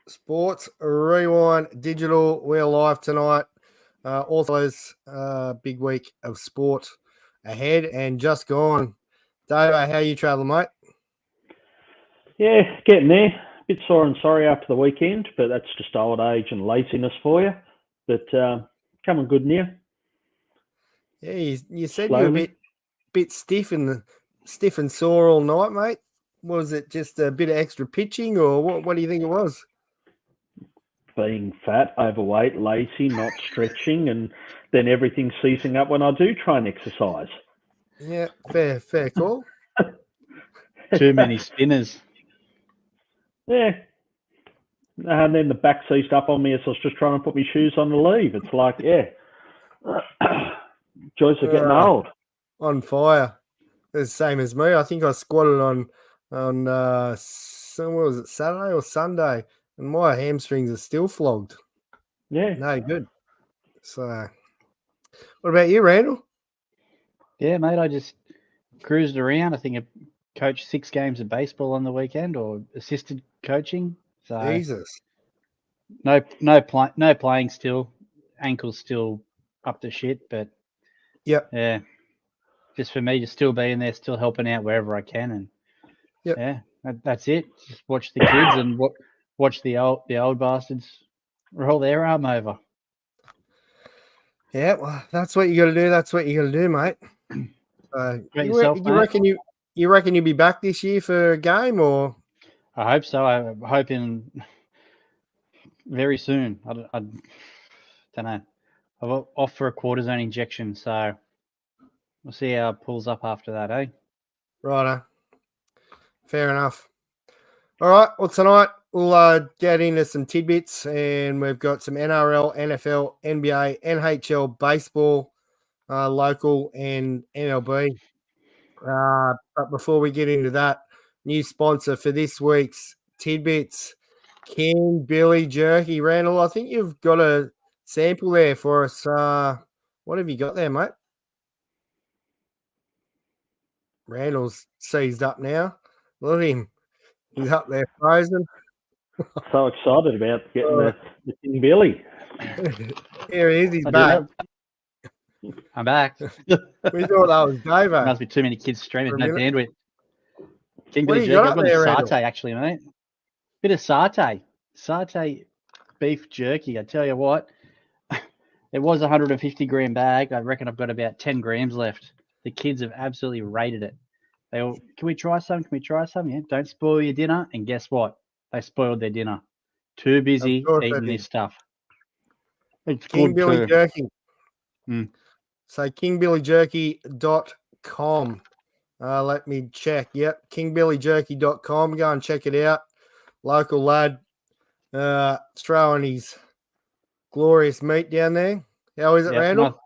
Sports Rewind Digital. We're live tonight. Also, big week of sport ahead and just gone. Dave, how you travelling, mate? Yeah, getting there. A bit sore and sorry after the weekend, but that's just old age and laziness for you. But coming good near. Yeah, you said Slowly. you were a bit stiff and sore all night, mate. Was it just a bit of extra pitching, or what do you think it was? Being fat, overweight, lazy, not stretching, and then everything ceasing up when I do try and exercise. Yeah, fair call. Too many spinners. Yeah. And then the back seized up on me as I was just trying to put my shoes on to leave. It's like, yeah. Joys are getting old. On fire. The same as me. I think I squatted on what was it, Saturday or Sunday, and my hamstrings are still flogged. Yeah. No good. So, what about you, Randall? Yeah, mate, I just cruised around. I think I coached 6 games of baseball on the weekend, or assisted coaching. So Jesus. no playing still. Ankle's still up to shit, but Yep. yeah, just for me, just still being there, still helping out wherever I can, and Yep. yeah, that's it. Just watch the kids and watch the old bastards roll their arm over. Yeah, well, that's what you got to do. That's what you got to do, mate. You reckon you'll be back this year for a game, or? I hope so. I'm hoping very soon. I don't know. I'm off for a cortisone injection, so we'll see how it pulls up after that, eh? Righto. Fair enough. All right. Well, tonight we'll get into some tidbits, and we've got some NRL, NFL, NBA, NHL, baseball, local, and MLB. But before we get into that, new sponsor for this week's tidbits, King Billy Jerky. Randall, I think you've got a sample there for us. What have you got there, mate? Randall's seized up now. Look at him. He's up there frozen. So excited about getting the King Billy. Here he is. He's back. I'm back. We thought that was Dave. Must be too many kids streaming. No bandwidth. King What Billy do you got Jerky. up there, I've got Randall? satay, actually, mate. Bit of satay beef jerky. I tell you what, it was a 150 gram bag. I reckon I've got about 10 grams left. The kids have absolutely rated it. They all, can we try some? Can we try some? Yeah. Don't spoil your dinner. And guess what? They spoiled their dinner. Too busy eating this stuff. It's King good Billy too. Jerky. So kingbillyjerky.com. Let me check. Yep, kingbillyjerky.com. Go and check it out. Local lad throwing his glorious meat down there. How is it, Randall?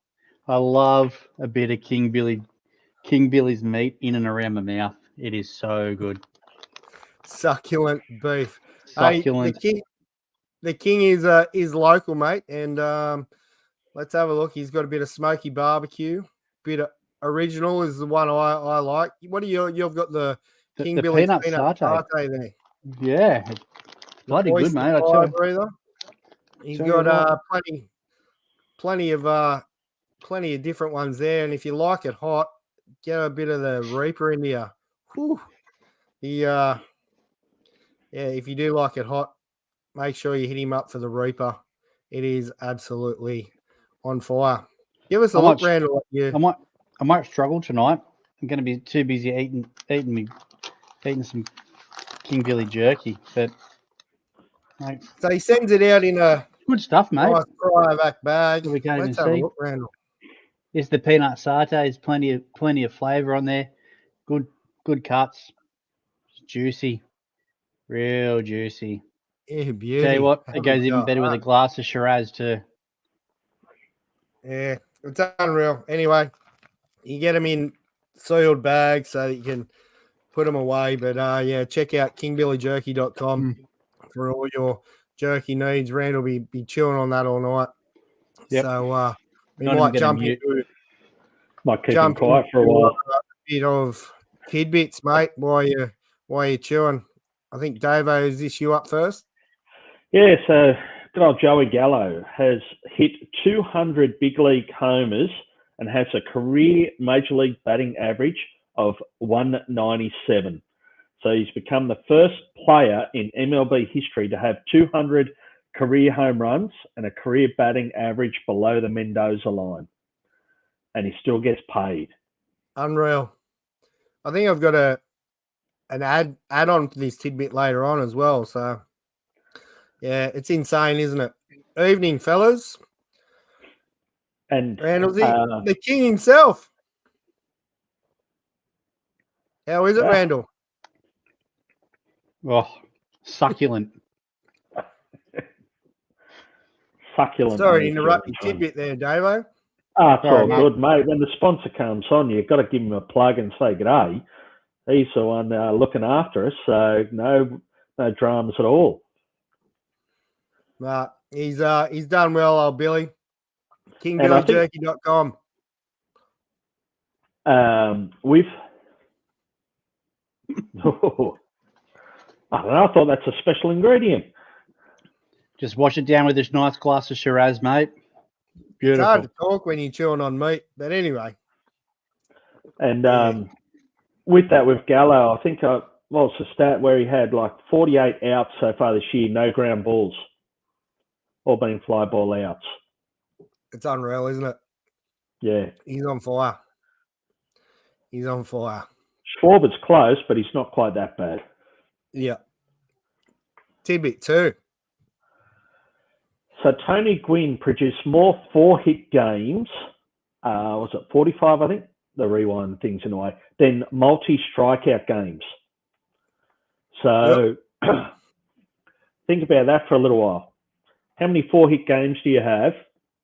I love a bit of King Billy's meat in and around my mouth. It is so good. Succulent beef. Succulent. Hey, the king is local, mate, and let's have a look. He's got a bit of smoky barbecue. Bit of original is the one I like. What do you've got the King Billy peanut satay there? Yeah, bloody good, mate. I tell you. He's got plenty of different ones there, and if you like it hot, get a bit of the Reaper in there. Whew. If you do like it hot, make sure you hit him up for the Reaper. It is absolutely on fire. Give us a look, Randall. I might struggle tonight. I'm going to be too busy eating some King Billy jerky. But so he sends it out in a good stuff, mate. Nice cryovac bag. We can't Let's even have see. A look, Randall. It's the peanut satay. There's plenty of flavour on there. Good cuts. It's juicy. Real juicy. Yeah, beauty. Tell you what, it goes even better with a glass of Shiraz too. Yeah, it's unreal. Anyway, you get them in sealed bags so that you can put them away. But check out kingbillyjerky.com for all your jerky needs. Rand will be chewing on that all night. Yep. So we might jump into quiet for a while. A bit of tidbits, mate, while you're chewing. I think Davo, is this you up first? Yeah, so good old Joey Gallo has hit 200 big league homers and has a career major league batting average of 197. So he's become the first player in MLB history to have 200 career home runs and a career batting average below the Mendoza line. And he still gets paid. Unreal. I think I've got an add on to this tidbit later on as well. So, yeah, it's insane, isn't it? Evening, fellas. And Randall, the king himself. How is it, Yeah. Randall? Oh, succulent. succulent. Sorry to mate, interrupt your George. tidbit there, Davo. It's Sorry, all mate. good, mate. When the sponsor comes on, you've got to give him a plug and say g'day. He's the one looking after us, so no dramas at all. He's done well, old Billy. KingBillyJerky.com. We've I don't know. I thought that's a special ingredient. Just wash it down with this nice glass of Shiraz, mate. It's Beautiful. hard to talk when you're chewing on meat, but anyway. And with that, with Gallo, I think it's a stat where he had like 48 outs so far this year, no ground balls, all being fly ball outs. It's unreal, isn't it? Yeah. He's on fire. He's on fire. Schwarber's close, but he's not quite that bad. Yeah. Tidbit 2. So Tony Gwynn produced more 4-hit games, was it 45, I think? The rewind things in a way, than multi-strikeout games. So think about that for a little while. How many 4-hit games do you have,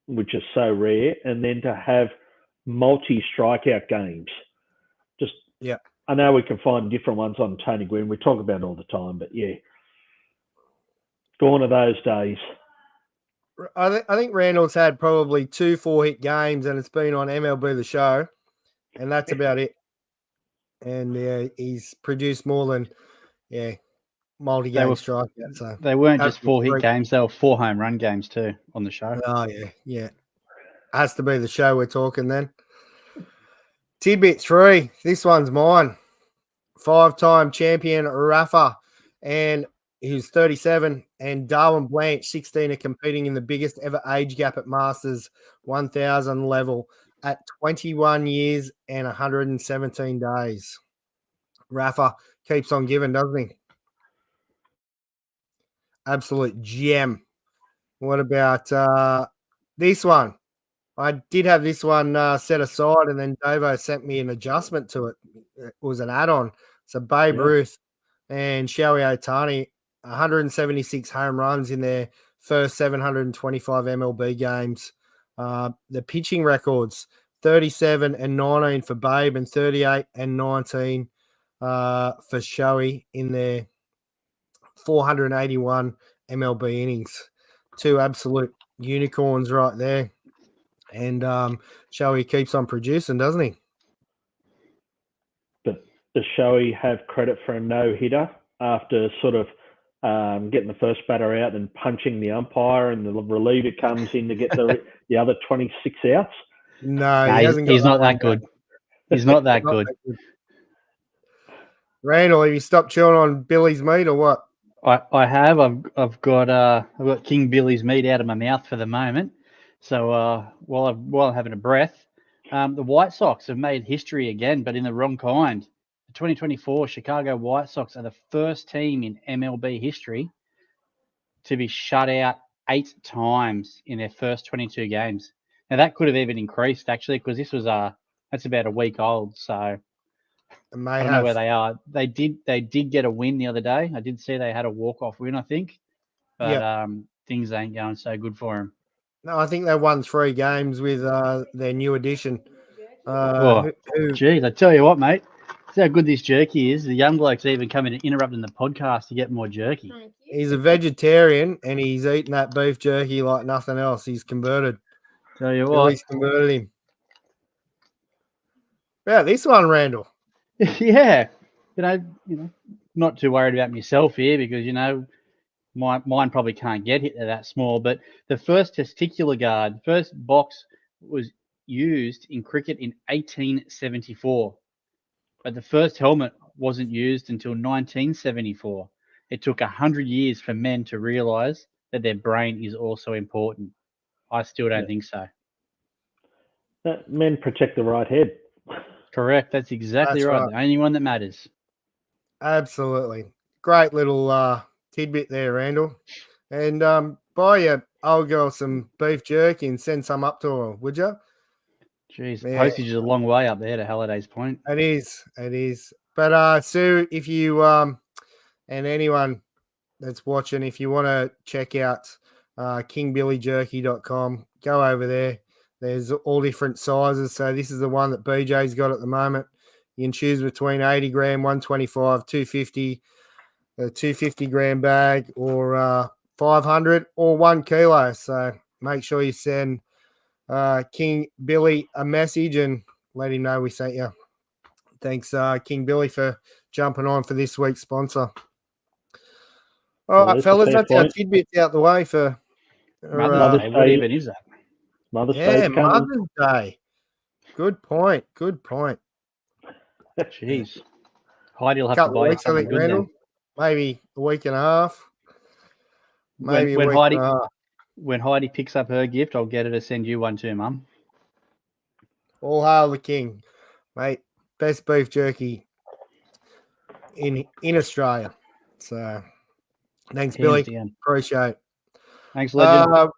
which is so rare, and then to have multi-strikeout games? Just, yeah. I know we can find different ones on Tony Gwynn. We talk about it all the time, but yeah. Gone are those days. I think Randall's had probably 2 4-hit games, and it's been on MLB The Show, and that's about it. And he's produced more than multi-game strikeout. So they weren't just 4-hit games; they were 4 home run games too on the show. Oh yeah. Has to be the show we're talking then. Tidbit 3. This one's mine. 5-time champion Rafa, and he's 37, and Darwin Blanche, 16, are competing in the biggest ever age gap at Masters 1000 level at 21 years and 117 days. Rafa keeps on giving, doesn't he? Absolute gem. What about this one? I did have this one set aside, and then Davo sent me an adjustment to it. It was an add-on. So Babe Ruth and Shohei Ohtani, 176 home runs in their first 725 MLB games. The pitching records, 37 and 19 for Babe and 38 and 19 for Shohei in their 481 MLB innings. 2 absolute unicorns right there. And Shohei keeps on producing, doesn't he? But does Shohei have credit for a no-hitter after sort of getting the first batter out and punching the umpire, and the reliever comes in to get the other 26 outs? No, he's not that good. He's not that good. Randall, have you stopped chewing on Billy's meat or what? I have. I've got King Billy's meat out of my mouth for the moment. So while I'm having a breath, the White Sox have made history again, but in the wrong kind. The 2024 Chicago White Sox are the first team in MLB history to be shut out 8 times in their first 22 games. Now that could have even increased actually, because this was that's about a week old. So I don't know where they are. They did get a win the other day. I did see they had a walk-off win, I think, but things ain't going so good for them. No, I think they won 3 games with their new addition. Geez, I tell you what, mate. See how good this jerky is. The young bloke's even coming and interrupting the podcast to get more jerky. He's a vegetarian, and he's eating that beef jerky like nothing else. He's converted. Tell you what. He's converted him. Yeah, this one, Randall. Yeah. You know, not too worried about myself here because, Mine probably can't get hit that small, but the first testicular guard, first box was used in cricket in 1874. But the first helmet wasn't used until 1974. It took 100 years for men to realise that their brain is also important. I still don't think so. Men protect the right head. Correct. That's exactly right. The only one that matters. Absolutely. Great little tidbit there, Randall. And buy your old girl some beef jerky and send some up to her, would you? Jeez, postage is a long way up there to Halliday's Point. It is. But Sue, if you and anyone that's watching, if you want to check out kingbillyjerky.com, go over there. There's all different sizes. So this is the one that BJ's got at the moment. You can choose between 80 gram, 125, 250, a 250 gram bag, or 500 or 1 kilo. So make sure you send King Billy a message and let him know we sent you. Thanks, King Billy, for jumping on for this week's sponsor. All right, fellas, that's our tidbits out the way for Mother's Day. What even is that? Mother's Day. Mother's Day. Good point. Jeez. Heidi will have to buy you something good Randall, then. Maybe a week and a half. Maybe when a week Heidi, and a half. When Heidi picks up her gift, I'll get her to send you one too, Mum. All hail the king, mate. Best beef jerky in Australia. So, thanks, Billy. Appreciate it. Thanks, legend.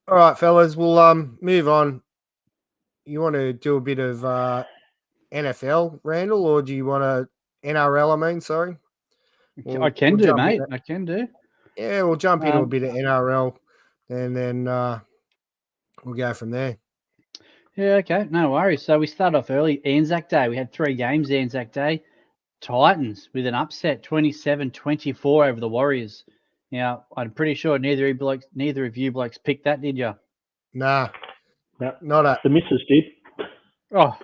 All right, fellas, we'll move on. You want to do a bit of NFL, Randall, or do you want to NRL? I mean, sorry. I can do, mate. I can do. Yeah, we'll jump into a bit of NRL, and then we'll go from there. Yeah, okay. No worries. So we start off early. Anzac Day. We had 3 games Anzac Day. Titans with an upset, 27-24 over the Warriors. Now, I'm pretty sure neither of you blokes picked that, did you? Nah, no, not a. The missus did. Oh,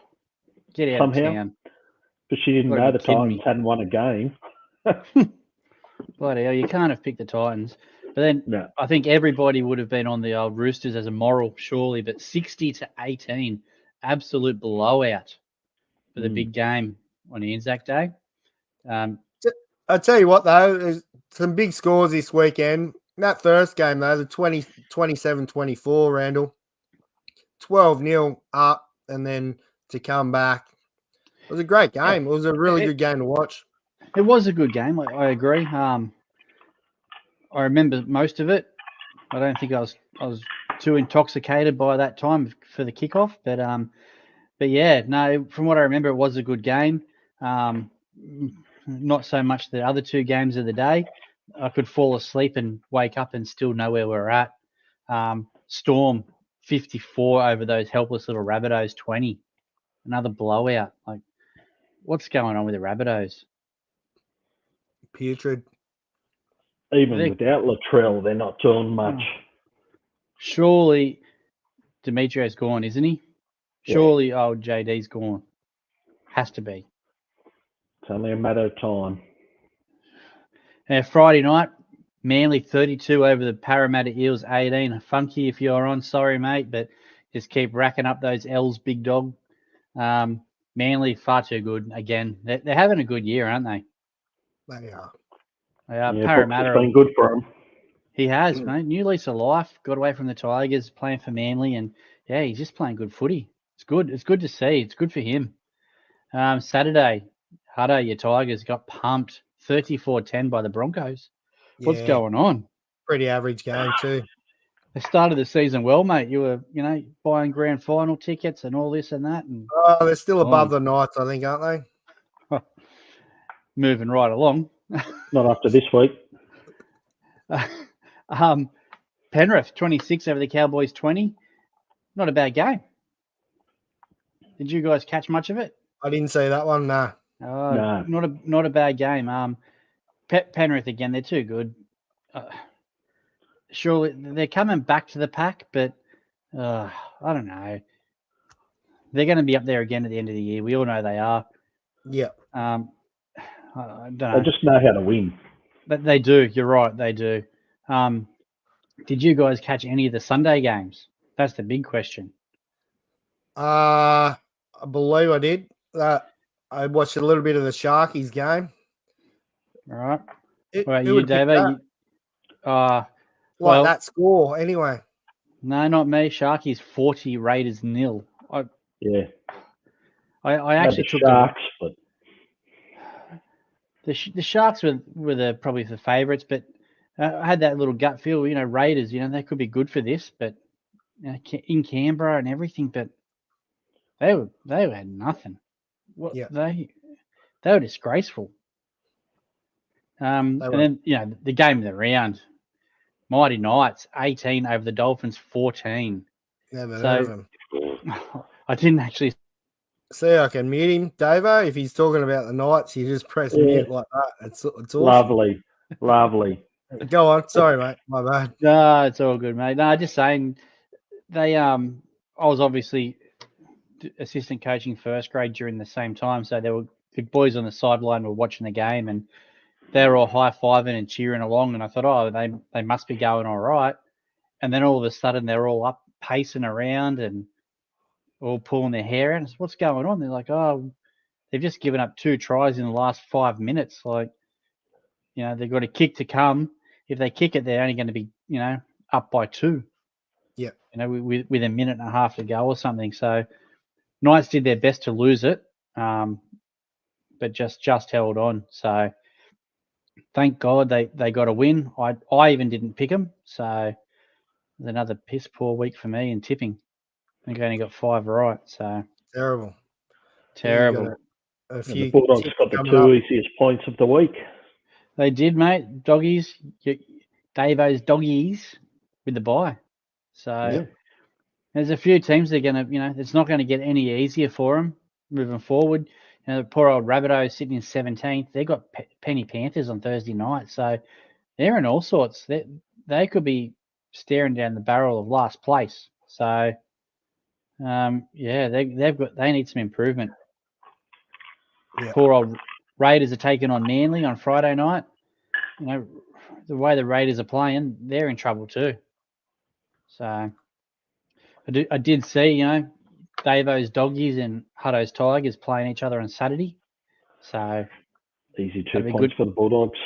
get out of town. But she didn't know the Titans hadn't won a game. Bloody hell, you can't have picked the Titans. But then I think everybody would have been on the old Roosters as a moral, surely. But 60-18, absolute blowout for the big game on Anzac Day. I'll tell you what, though, there's some big scores this weekend. That first game, though, the 27-24, Randall, 12-0 up, and then to come back. It was a great game. It was a really good game to watch. It was a good game. I agree. I remember most of it. I don't think I was too intoxicated by that time for the kickoff, but yeah, no. From what I remember, it was a good game. Not so much the other 2 games of the day. I could fall asleep and wake up and still know where we're at. Storm 54 over those helpless little Rabbitohs 20. Another blowout. Like, what's going on with the Rabbitohs? Putrid. Even without Latrell, they're not doing much. Surely Demetrio's gone, isn't he? Surely old JD's gone. Has to be. It's only a matter of time. Friday night, Manly 32 over the Parramatta Eels 18. Funky if you're on. Sorry, mate, but just keep racking up those L's, big dog. Manly far too good. Again, they're having a good year, aren't they? They are. Parramatta. It's been good for him. He has, mate. New lease of life. Got away from the Tigers, playing for Manly, and he's just playing good footy. It's good. It's good to see. It's good for him. Saturday, Hudder, your Tigers got pumped 34-10 by the Broncos. Yeah, what's going on? Pretty average game too. They started the season well, mate. You were, buying grand final tickets and all this and that. And they're still above the Knights, I think, aren't they? Moving right along. Not after this week. Penrith 26 over the Cowboys 20. Not a bad game. Did you guys catch much of it? I didn't see that one. Nah. No. Not a bad game. Penrith again. They're too good. Surely they're coming back to the pack, but I don't know. They're going to be up there again at the end of the year. We all know they are. Yeah. I don't know. They just know how to win. But they do. You're right. They do. Did you guys catch any of the Sunday games? That's the big question. I believe I did. I watched a little bit of the Sharkies game. All right. It, What about it you, would pick David? that, Well, that score anyway. no, not me. Sharkies 40, Raiders 0. Yeah. I actually took Sharks, but the Sharks were probably the favourites, but I had that little gut feel. Raiders. They could be good for this, but in Canberra and everything, but they had nothing. What Yeah. they were disgraceful. And then the game of the round, Mighty Knights 18 over the Dolphins 14. Never heard of him. I didn't actually See, I can mute him, Davo. If he's talking about the Knights, you just press mute like that. It's awesome. Lovely. Go on. Sorry, mate. My bad. No, it's all good, mate. No, just saying they I was obviously assistant coaching first grade during the same time, so there were the boys on the sideline were watching the game and they were all high-fiving and cheering along, and I thought, oh, they must be going all right. And then all of a sudden they're all up pacing around and all pulling their hair out. What's going on? They're like, oh, they've just given up 2 tries in the last 5 minutes. Like, they've got a kick to come. If they kick it, they're only going to be, up by 2. Yeah. With a minute and a half to go or something. So Knights did their best to lose it, but just held on. So thank God they got a win. I even didn't pick them. So it was another piss poor week for me in tipping. I think I only got 5 right. So terrible. A few the Bulldogs got the 2 easiest points of the week. They did, mate. Doggies, Davo's doggies with the bye. So there's a few teams that are going to, it's not going to get any easier for them moving forward. The poor old Rabbitohs sitting in 17th. They've got Penny Panthers on Thursday night. So they're in all sorts. They could be staring down the barrel of last place. So, they need some improvement. Yeah. Poor old Raiders are taking on Manly on Friday night. The way the Raiders are playing, they're in trouble too. So I did see, Davo's Doggies and Hutto's Tigers playing each other on Saturday. So easy 2 points for the Bulldogs.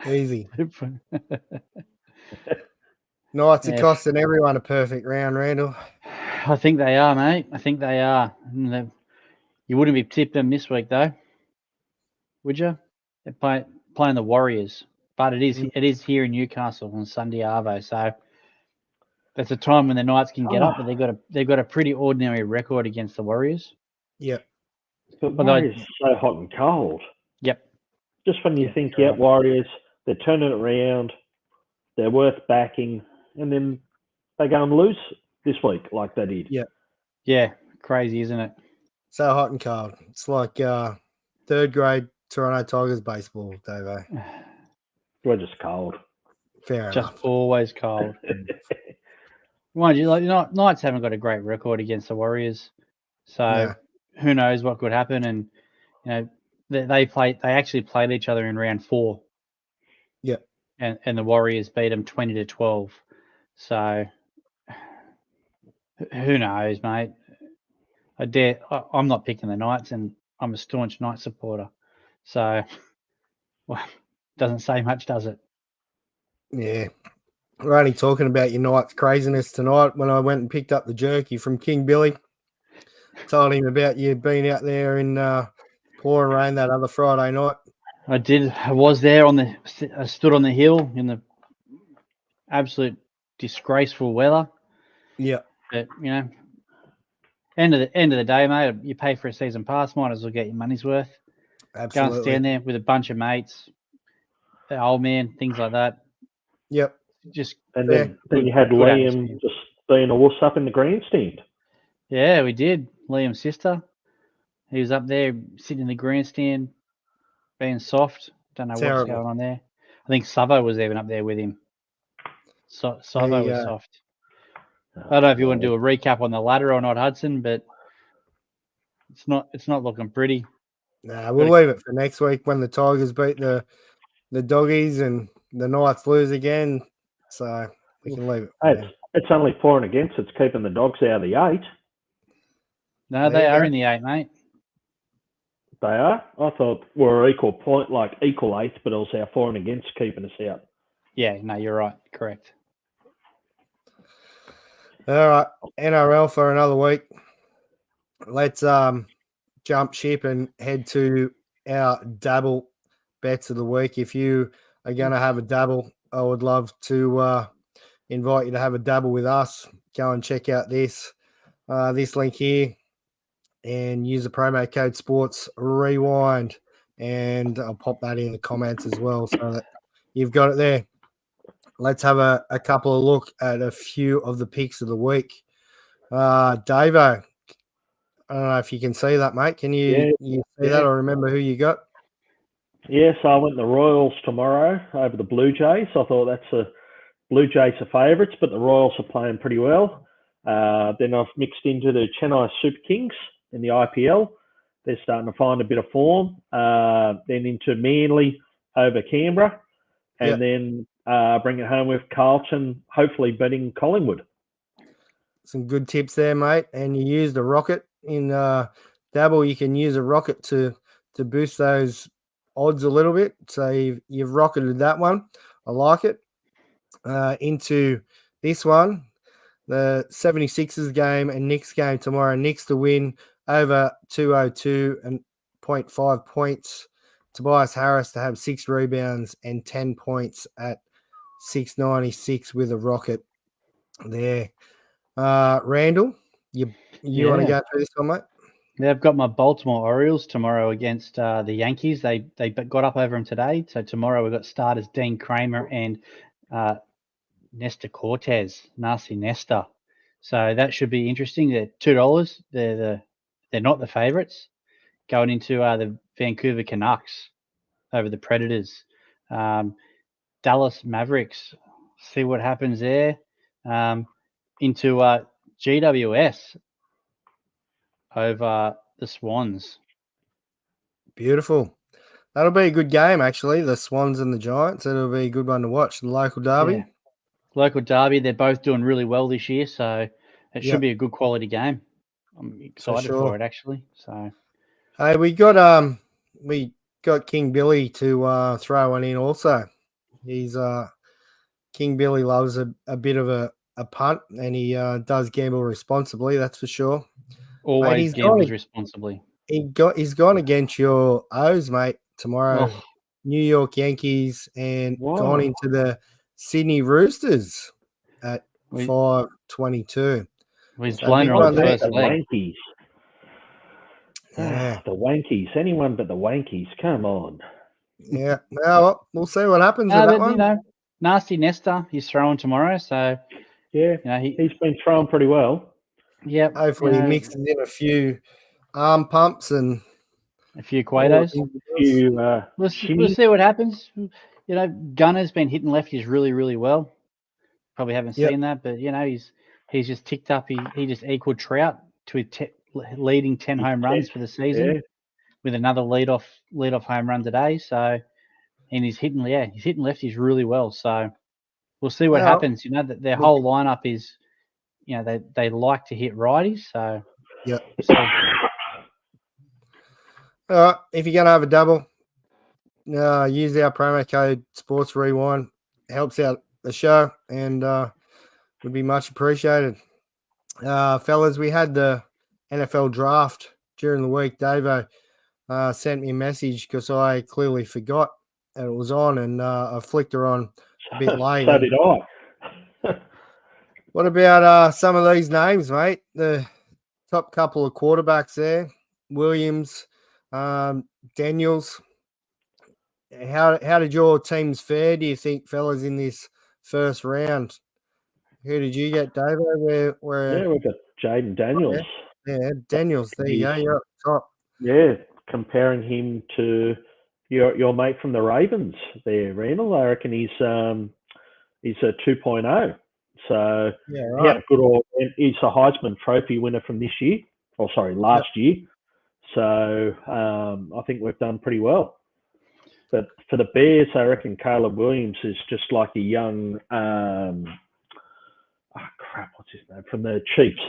Easy. Knights are costing everyone a perfect round, Randall. I think they are, mate. I think they are. You wouldn't be tipped them this week, though, would you? They're playing the Warriors, but it is here in Newcastle on Sunday Arvo, so that's a time when the Knights can get up, but they've got a pretty ordinary record against the Warriors. Yep. But Warriors are so hot and cold. Yep. Just when you think, Warriors, they're turning it around, they're worth backing, and then they go and lose this week like they did. Yeah. Yeah, crazy, isn't it? So hot and cold. It's like 3rd grade Toronto Tigers baseball, Davo. We're just cold. Fair enough. Just always cold. Mind you, Knights haven't got a great record against the Warriors, so who knows what could happen? And they actually played each other in round 4. Yeah. And the Warriors beat them 20-12. So who knows, mate? I'm not picking the Knights, and I'm a staunch Knights supporter. So, doesn't say much, does it? Yeah. We're only talking about your Knights craziness tonight when I went and picked up the jerky from King Billy. Told him about you being out there in pouring rain that other Friday night. I did. I was there I stood on the hill in the absolute disgraceful weather. Yeah. But, end of the day, mate, you pay for a season pass, might as well get your money's worth. Absolutely. Go and stand there with a bunch of mates, the old man, things like that. Yep. Then you had Liam just being a wuss up in the grandstand. Yeah, we did. Liam's sister. He was up there sitting in the grandstand, being soft. Don't know what's going on there. I think Savo was even up there with him. Savo was soft. I don't know if you want to do a recap on the ladder or not, Hudson, but it's not looking pretty. Nah, we'll leave it for next week when the Tigers beat the the doggies and the Knights lose again. So we can leave it. It's only for and against. It's keeping the dogs out of the 8. No, they are in the 8, mate. They are? I thought we're equal point, like equal 8, but it was our for and against keeping us out. Yeah, no, you're right. Correct. All right, NRL for another week. Let's jump ship and head to our Dabble bets of the week. If you are going to have a Dabble, I would love to invite you to have a Dabble with us. Go and check out this link here and use the promo code sportsrewind, and I'll pop that in the comments as well so that you've got it there. Let's have a couple of look at a few of the picks of the week. Davo, I don't know if you can see that, mate. Can you see that or remember who you got? Yes, I went the Royals tomorrow over the Blue Jays. I thought Blue Jays are favourites, but the Royals are playing pretty well. Then I've mixed into the Chennai Super Kings in the IPL. They're starting to find a bit of form. Then into Manly over Canberra. And then bring it home with Carlton, hopefully beating Collingwood. Some good tips there, mate. And you used a rocket in Dabble. You can use a rocket to boost those odds a little bit. So you've rocketed that one. I like it. Into this one, the 76ers game and Knicks game tomorrow. Knicks to win over 202.5 points. Tobias Harris to have 6 rebounds and 10 points at 696 with a rocket there. Randall, you want to go through this one, mate? Yeah, I've got my Baltimore Orioles tomorrow against the Yankees. They got up over them today. So tomorrow we've got starters Dean Kramer and Nestor Cortez, Nasty Nestor. So that should be interesting. They're $2. They're not the favourites. Going into the Vancouver Canucks over the Predators. Dallas Mavericks. See what happens there. Into GWS over the Swans. Beautiful. That'll be a good game, actually. The Swans and the Giants. It'll be a good one to watch. The local derby. Yeah. Local derby. They're both doing really well this year, so it should be a good quality game. I'm excited for it, actually. So, hey, we got King Billy to throw one in also. He's King Billy loves a bit of a punt, and he does gamble responsibly. That's for sure. Always gambles responsibly. He's gone against your O's, mate, tomorrow. Oh. New York Yankees and gone into the Sydney Roosters at 5.22. He's blown her on the first leg. Yankees. Yeah, the Wankies. Anyone but the Wankies. Come on. Yeah. Well, we'll see what happens with that one. You know, Nasty Nestor, he's throwing tomorrow, so he's been throwing pretty well. Yeah. Hopefully he mixes in a few arm pumps and a few Quados. We'll see what happens. You know, Gunner's been hitting lefties really, really well. Probably haven't seen that, but you know, he's just ticked up. He just equaled Trout to his leading 10 home runs for the season with another leadoff home run today. So, and he's hitting lefties really well. So we'll see what happens. You know, that their whole lineup is, you know, they like to hit righties. So if you're gonna have a double, use our promo code Sports Rewind. It helps out the show and would be much appreciated. Fellas, we had the NFL draft during the week. Davo sent me a message because I clearly forgot that it was on, and I flicked her on a bit late. So did I. What about some of these names, mate? The top couple of quarterbacks there, Williams, Daniels. How did your teams fare, do you think, fellas, in this first round? Who did you get, David? We've got Jaden Daniels. Yeah, Daniels. There you go. You're up top. Yeah, comparing him to your mate from the Ravens there, Randall. I reckon he's a 2.0. So he had a good he's a Heisman Trophy winner from this year. Last year. So I think we've done pretty well. But for the Bears, I reckon Caleb Williams is just like a young, what's his name? From the Chiefs.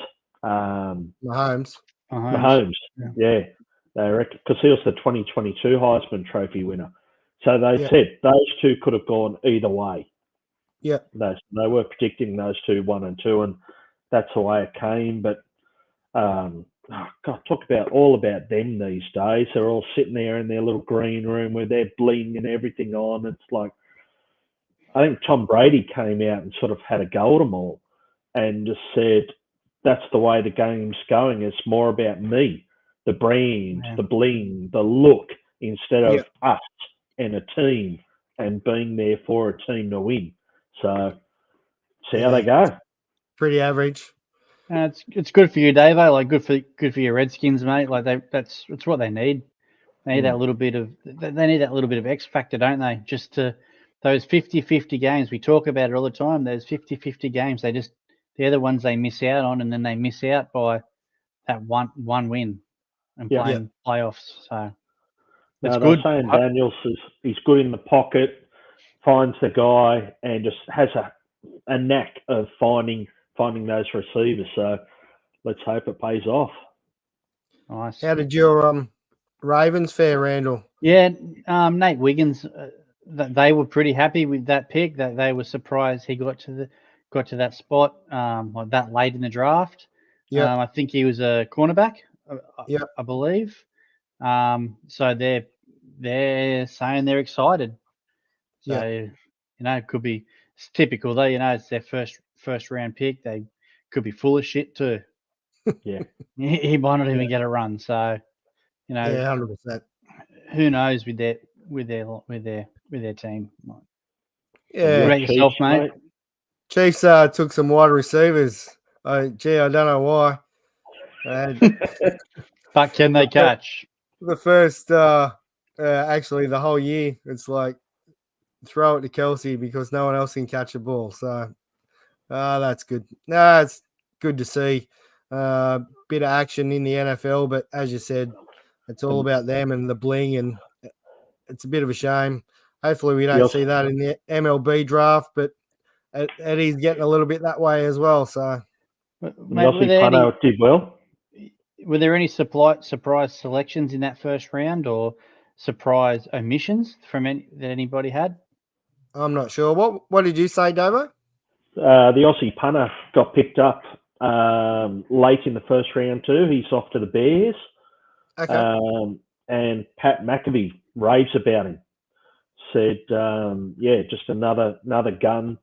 Mahomes. Mahomes. Yeah. They reckon, because he was the 2022 Heisman Trophy winner. So they said those two could have gone either way. Yeah. They were predicting those two, 1 and 2, and that's the way it came. But talk about all about them these days. They're all sitting there in their little green room with their bling and everything on. It's like, I think Tom Brady came out and sort of had a go at them all and just said, that's the way the game's going. It's more about me, the brand, the bling, the look, instead of us and a team and being there for a team to win. So see how they go. Pretty average. It's good for you, Davo. Like good for your Redskins, mate. Like that's what they need. They need that little bit of X factor, don't they? Just to those 50-50 games. We talk about it all the time. Those 50-50 games, they're the ones they miss out on, and then they miss out by that one win and playing playoffs. So it's good. Saying Daniels he's good in the pocket, finds the guy, and just has a knack of finding those receivers. So let's hope it pays off. Nice. How did your Ravens fare, Randall? Yeah, Nate Wiggins. They were pretty happy with that pick. That they were surprised he got to that spot like that late in the draft. Yeah, I think he was a cornerback. I believe. So they're saying they're excited. So it could be it's typical though. It's their first round pick. They could be full of shit too. Yeah, he might not even get a run. So 100%. Who knows with their team? Yeah. What about yourself, mate? Chiefs took some wide receivers. I don't know why. But can they catch? The first, actually, the whole year, it's like throw it to Kelsey because no one else can catch the ball. So that's good. No, it's good to see. Bit of action in the NFL, but as you said, it's all about them and the bling, and it's a bit of a shame. Hopefully, we don't see that in the MLB draft, but Eddie's getting a little bit that way as well. So, mate, did well. Were there any surprise selections in that first round or surprise omissions from that anybody had? I'm not sure. What did you say, Davo? The Aussie punter got picked up late in the first round too. He's off to the Bears. Okay. And Pat McAfee raves about him. Said, just another gun,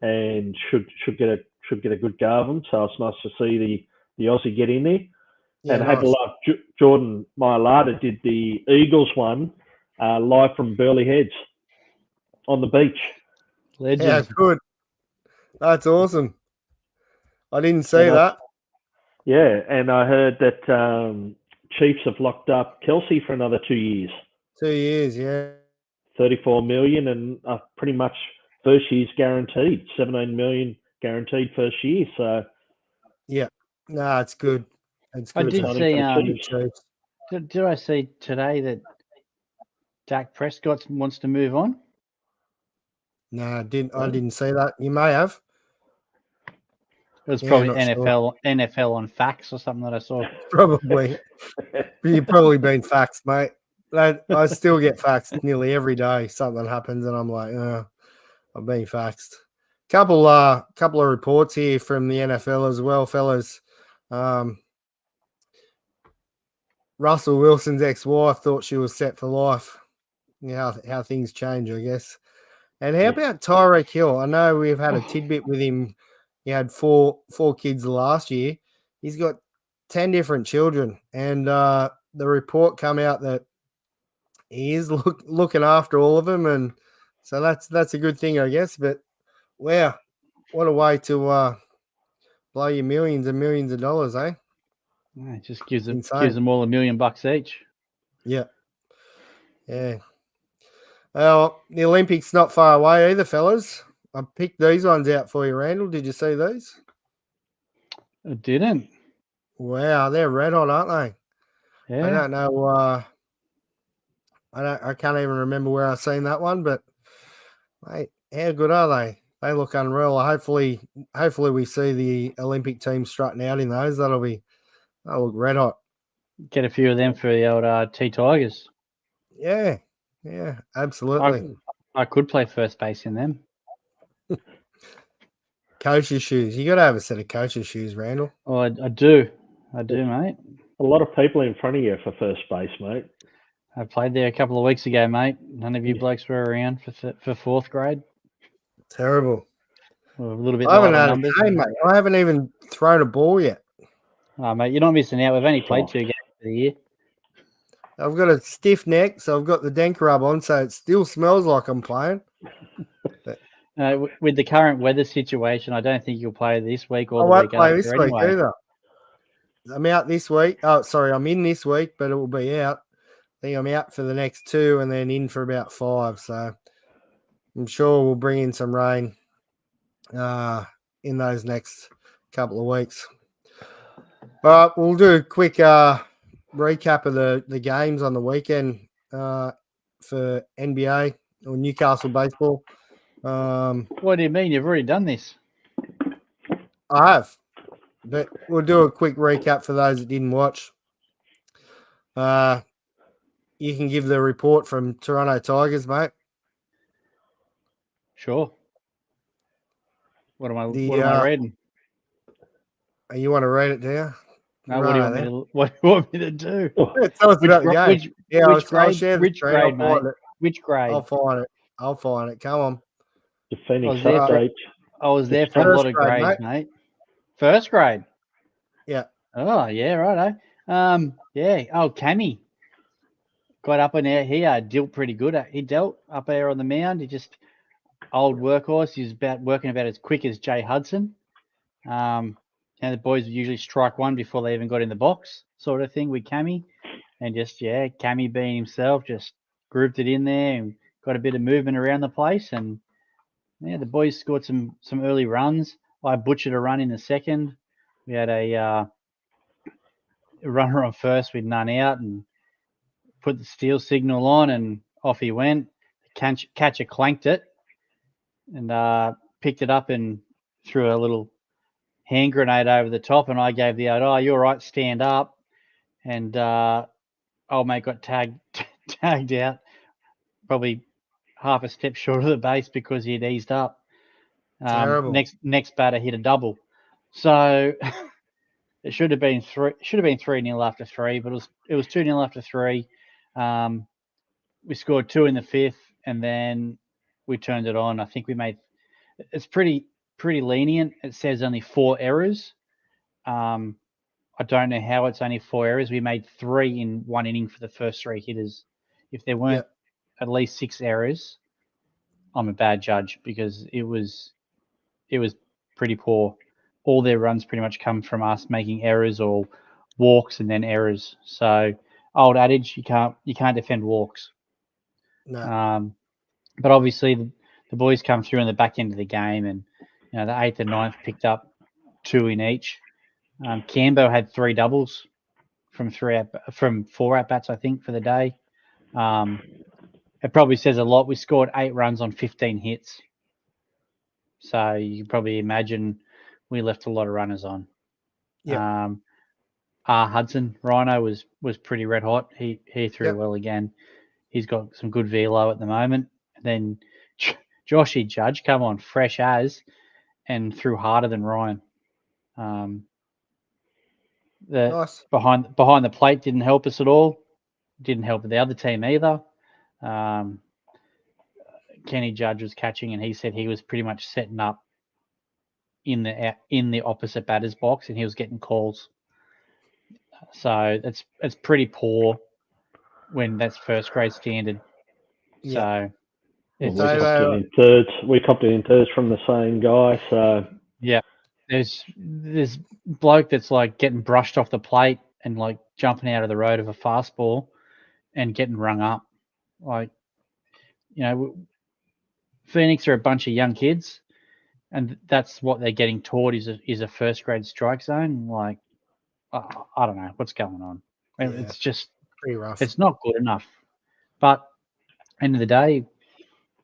and should get a good go of him. So it's nice to see the Aussie get in there. Yeah, and I had to love Jordan Mailata did the Eagles one live from Burleigh Heads on the beach. Legend. Yeah, good. That's awesome. I didn't see that. Yeah, and I heard that Chiefs have locked up Kelsey for another 2 years. 2 years, yeah. 34 million, and pretty much first year's guaranteed. 17 million guaranteed first year. So yeah, no, it's good. It's good. I did see. Did I see today that Dak Prescott wants to move on? No, I didn't see that. You may have. It was probably NFL on facts or something that I saw. Probably. You've probably been faxed, mate. I still get faxed nearly every day. Something happens and I'm like, I've been faxed. Couple of reports here from the NFL as well, fellas. Russell Wilson's ex-wife thought she was set for life. How things change, I guess. And how about Tyreek Hill? I know we've had a tidbit with him. He had four kids last year. He's got 10 different children. And the report come out that he is looking after all of them. And so that's a good thing, I guess. But, wow, what a way to blow you millions and millions of dollars, eh? It just gives them all $1 million each. Yeah. Yeah. Well, the Olympics not far away either, fellas. I picked these ones out for you, Randall. Did you see these? I didn't. Wow, they're red hot, aren't they? Yeah. I don't know I can't even remember where I've seen that one, but mate, how good are they? They look unreal. Hopefully we see the Olympic team strutting out in those. They'll look red hot. Get a few of them for the old T Tigers. Yeah, absolutely. I could play first base in them. Coach's shoes. You got to have a set of coach's shoes, Randall. Oh, I do, mate. A lot of people in front of you for first base, mate. I played there a couple of weeks ago, mate. None of you blokes were around for fourth grade. Terrible. Or a little bit I haven't lower had numbers. a game, mate. I haven't even thrown a ball yet. Oh, mate, you're not missing out. We've only played 2 games for the year. I've got a stiff neck, so I've got the Denk rub on, so it still smells like I'm playing. With the current weather situation, I don't think you'll play this week or I the won't week play after this week anyway. either. I'm out this week. Oh, sorry, I'm in this week, but it will be out. I think I'm out for the next 2 and then in for about 5. So I'm sure we'll bring in some rain in those next couple of weeks. All right, we'll do a quick recap of the games on the weekend for NBA or Newcastle baseball. What do you mean? You've already done this? I have, but we'll do a quick recap for those that didn't watch. You can give the report from Toronto Tigers, mate. Sure. What am I reading? You want to read it, do you? No, what do you want me to do? Yeah, tell us about the game. Which grade, I'll share the which screen. grade, I'll find mate? it. Which grade? I'll find it. Come on. The Phoenix I was there update. I was there for a lot of grade, grades, mate. First grade. Yeah. Oh yeah, righto. Yeah. Oh, Cammy got up in there. He dealt pretty good. He dealt up there on the mound. He just old workhorse. He's working about as quick as Jay Hudson. And the boys would usually strike one before they even got in the box, sort of thing with Cammy. And just Cammy being himself, just grouped it in there and got a bit of movement around the place. And yeah, the boys scored some early runs. I butchered a run in the second. We had a runner on first with none out and put the steal signal on, and off he went. The catcher clanked it and picked it up and threw a little hand grenade over the top, and I gave the "Oh, you're right, stand up." And old mate got tagged out, probably half a step short of the base because he had eased up. Terrible. Next batter hit a double, so it should have been 3-0 after 3, but it was 2-0 after 3. We scored 2 in the 5th, and then we turned it on. I think we made it's pretty lenient. It says only 4 errors. I don't know how it's only 4 errors. We made 3 in one inning for the first 3 hitters. If there weren't at least 6 errors, I'm a bad judge because it was pretty poor. All their runs pretty much come from us making errors or walks and then errors. So old adage, you can't defend walks. No. But obviously the boys come through in the back end of the game, and the 8th and 9th picked up 2 in each. Cambo had 3 doubles from 4 at bats, I think, for the day. It probably says a lot. We scored 8 runs on 15 hits. So you can probably imagine we left a lot of runners on. Yeah. Hudson Rhino was pretty red hot. He threw well again. He's got some good velo at the moment. And then Joshy Judge, come on, fresh as, and threw harder than Ryan. Nice. Behind the plate didn't help us at all. Didn't help the other team either. Kenny Judge was catching, and he said he was pretty much setting up in the opposite batter's box, and he was getting calls. So it's pretty poor when that's first grade standard. Yeah. So we copped it in thirds from the same guy. So yeah, there's bloke that's like getting brushed off the plate and like jumping out of the road of a fastball and getting rung up. Like, Phoenix are a bunch of young kids, and that's what they're getting taught is a first grade strike zone. Like, I don't know what's going on. It's just pretty rough. It's not good enough. But end of the day,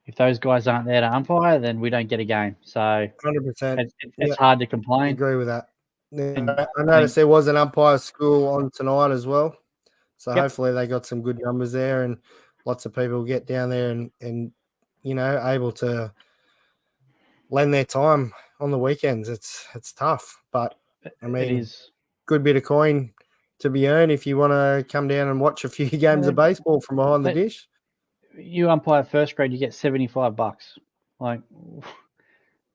if those guys aren't there to umpire, then we don't get a game. So 100%. it's hard to complain. Agree with that. And, I noticed there was an umpire school on tonight as well. So Yep. hopefully they got some good numbers there and lots of people get down there and able to lend their time on the weekends. It's tough, but I mean, it is good bit of coin to be earned if you want to come down and watch a few games of baseball from behind the dish. You umpire first grade, you get $75. Like,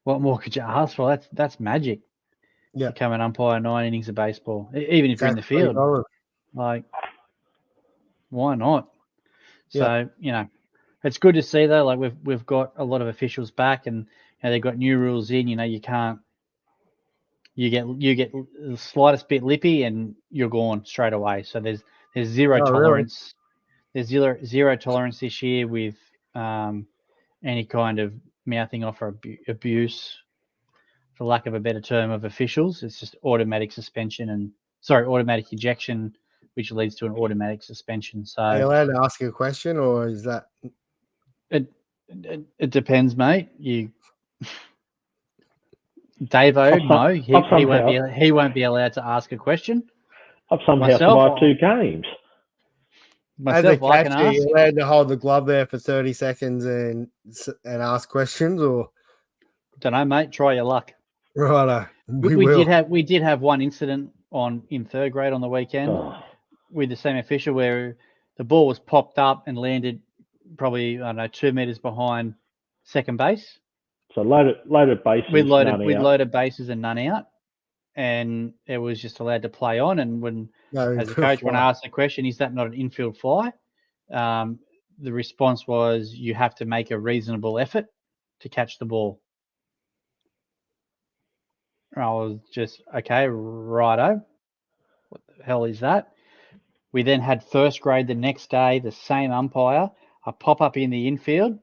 what more could you ask for? That's magic. Yeah, to come and umpire 9 innings of baseball, even if you're in the field. Like, why not? So it's good to see though. Like we've got a lot of officials back, and they've got new rules in. You can't. You get the slightest bit lippy, and you're gone straight away. So there's zero tolerance. Really? There's zero tolerance this year with any kind of mouthing off or abuse, for lack of a better term, of officials. It's just automatic ejection, which leads to an automatic suspension. So are you allowed to ask a question, or is that it depends, mate. Davo, no, he won't be allowed to ask a question. I've somehow survived 2 games. As a catcher, are you allowed to hold the glove there for 30 seconds and ask questions, or don't know, mate. Try your luck. Righto. We did have one incident in third grade on the weekend with the same official where the ball was popped up and landed probably 2 meters behind second base. So loaded bases with loaded bases and none out, and it was just allowed to play on. And as a coach, when I asked the question, is that not an infield fly? The response was, you have to make a reasonable effort to catch the ball. I was just, okay, righto. What the hell is that? We then had first grade the next day, the same umpire, a pop-up in the infield,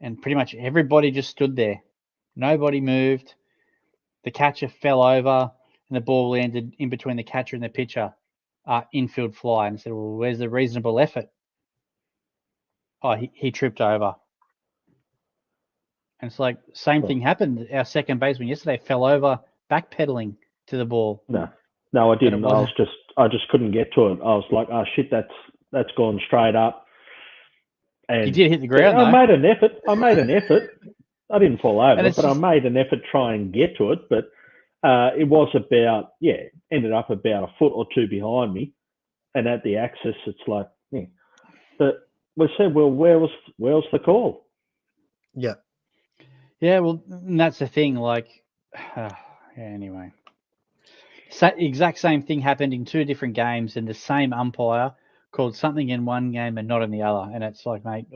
and pretty much everybody just stood there. Nobody moved. The catcher fell over, and the ball landed in between the catcher and the pitcher. Infield fly. And I said, well, where's the reasonable effort? Oh, he tripped over. And it's like, same thing happened. Our second baseman yesterday fell over backpedaling to the ball. No, I didn't. I just couldn't get to it. I was like, oh shit, that's gone straight up. And you did hit the ground. I made an effort. I didn't fall over, but I made an effort to try and get to it. But it was ended up about a foot or two behind me, and at the axis, it's like, But we said, well, where's the call? Yeah. Yeah, well, and that's the thing. Like, anyway, exact same thing happened in 2 different games, and the same umpire called something in one game and not in the other. And it's like, mate,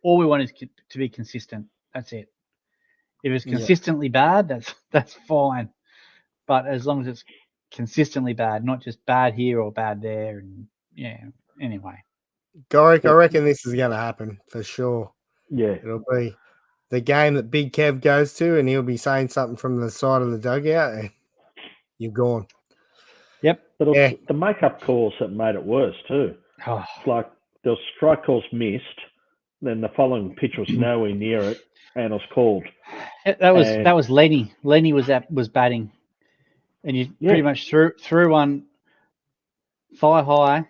all we want is to be consistent. That's it. If it's consistently bad, that's fine. But as long as it's consistently bad, not just bad here or bad there, and anyway. Gorick, I reckon this is going to happen for sure. Yeah, it'll be the game that Big Kev goes to, and he'll be saying something from the side of the dugout, and you're gone. Yep. But it's the make-up calls that made it worse too. It's like there was strike calls missed, then the following pitch was nowhere near it, and it was called. That was Lenny. Lenny was batting, and you pretty much threw one thigh high,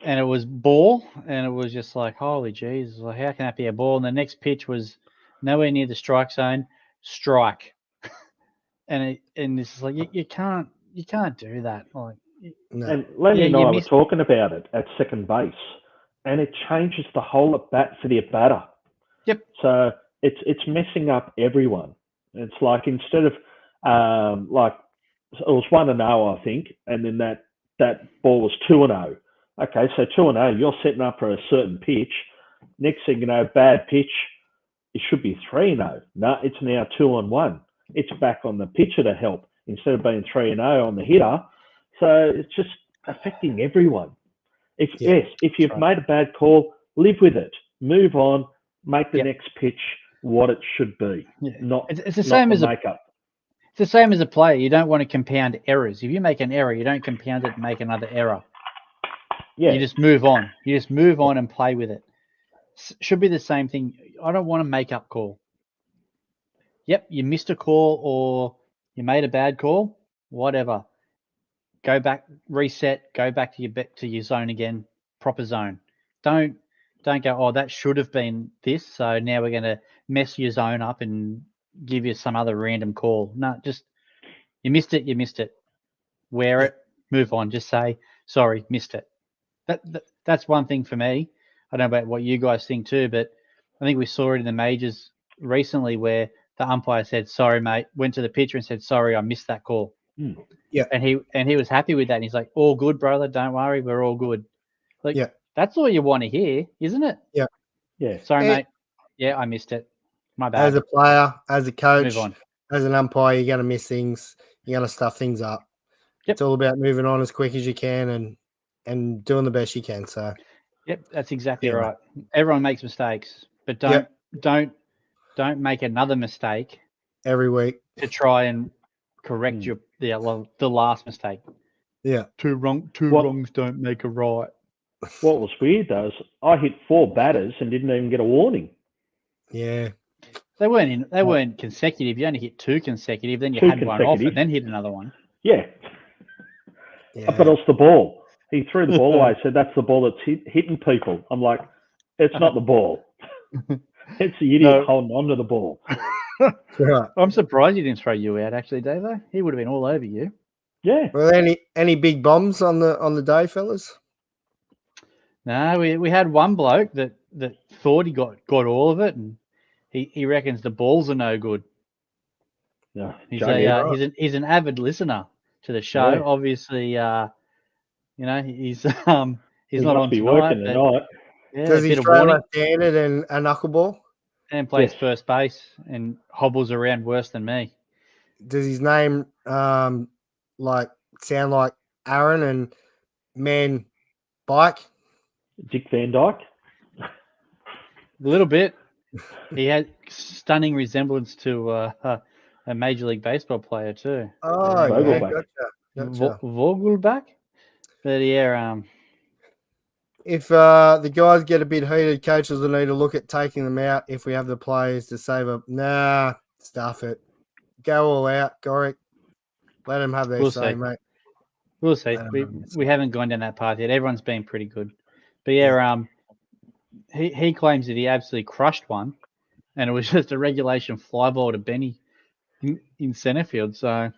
and it was ball, and it was just like, holy Jesus, like, how can that be a ball? And the next pitch was nowhere near the strike zone, strike. and it's like you can't do that. Like, no. And Lenny and I were talking about it at second base, and it changes the whole at bat for the batter. Yep. So it's messing up everyone. It's like instead of like it was 1-0, I think, and then that ball was 2-0. Okay, so 2-0, you're setting up for a certain pitch. Next thing you know, bad pitch, it should be 3-0. No, it's now 2-1. It's back on the pitcher to help instead of being 3-0 on the hitter. So it's just affecting everyone. If you've made a bad call, live with it. Move on. Make the next pitch what it should be. Yeah. It's the same as makeup. It's the same as a player. You don't want to compound errors. If you make an error, you don't compound it and make another error. Yeah. You just move on. You just move on and play with it. should be the same thing. I don't want a make-up call. Yep, you missed a call or you made a bad call, whatever. Go back, reset, go back to your zone again, proper zone. Don't go, oh, that should have been this, so now we're going to mess your zone up and give you some other random call. No, just you missed it. Wear it, move on. Just say, sorry, missed it. That's one thing for me. I don't know about what you guys think too, but I think we saw it in the majors recently where the umpire said, sorry, mate, went to the pitcher and said, sorry, I missed that call. Yeah. And he was happy with that. And he's like, all good, brother. Don't worry. We're all good. Like, Yeah. That's all you want to hear, isn't it? Yeah. Yeah. Sorry, mate. Yeah, I missed it. My bad. As a player, as a coach, Move on. as an umpire, you're going to miss things. You're going to stuff things up. Yep. It's all about moving on as quick as you can and doing the best you can. So, yep, that's exactly Yeah. right. Everyone makes mistakes, but don't make another mistake every week. to try and correct the last mistake. Yeah. Two wrongs don't make a right. What was weird though is I hit 4 batters and didn't even get a warning. Yeah. They weren't consecutive. You only hit 2 consecutive, then you 2 had one off consecutive. and then hit another one. Yeah. Yeah. But it's the ball. He threw the ball away, said that's the ball that's hitting people. I'm like, it's not the ball. It's the idiot holding on to the ball. Right. I'm surprised you didn't throw you out, actually, Davo. He would have been all over you. Yeah. Were there any big bombs on the day, fellas? No, we had one bloke that thought he got all of it, and he reckons the balls are no good. Yeah. He's an avid listener to the show. Yeah. Obviously, he's not on be tonight. working tonight. Yeah, Does a he bit of throw warning left-handed and a knuckleball? and plays Yes. first base and hobbles around worse than me. Does his name sound like Aaron and Man Bike? Dick Van Dyke. A little bit. He had stunning resemblance to a Major League Baseball player too. Oh, yeah, Vogelback. gotcha. Vogelback. But yeah, If the guys get a bit heated, coaches will need to look at taking them out if we have the players to save up. Nah, stuff it. Go all out, Gorick. Let them have their We'll say, see. mate. we'll see. We haven't gone down that path yet. Everyone's been pretty good. But yeah, he claims that he absolutely crushed one, and it was just a regulation fly ball to Benny in centre field. So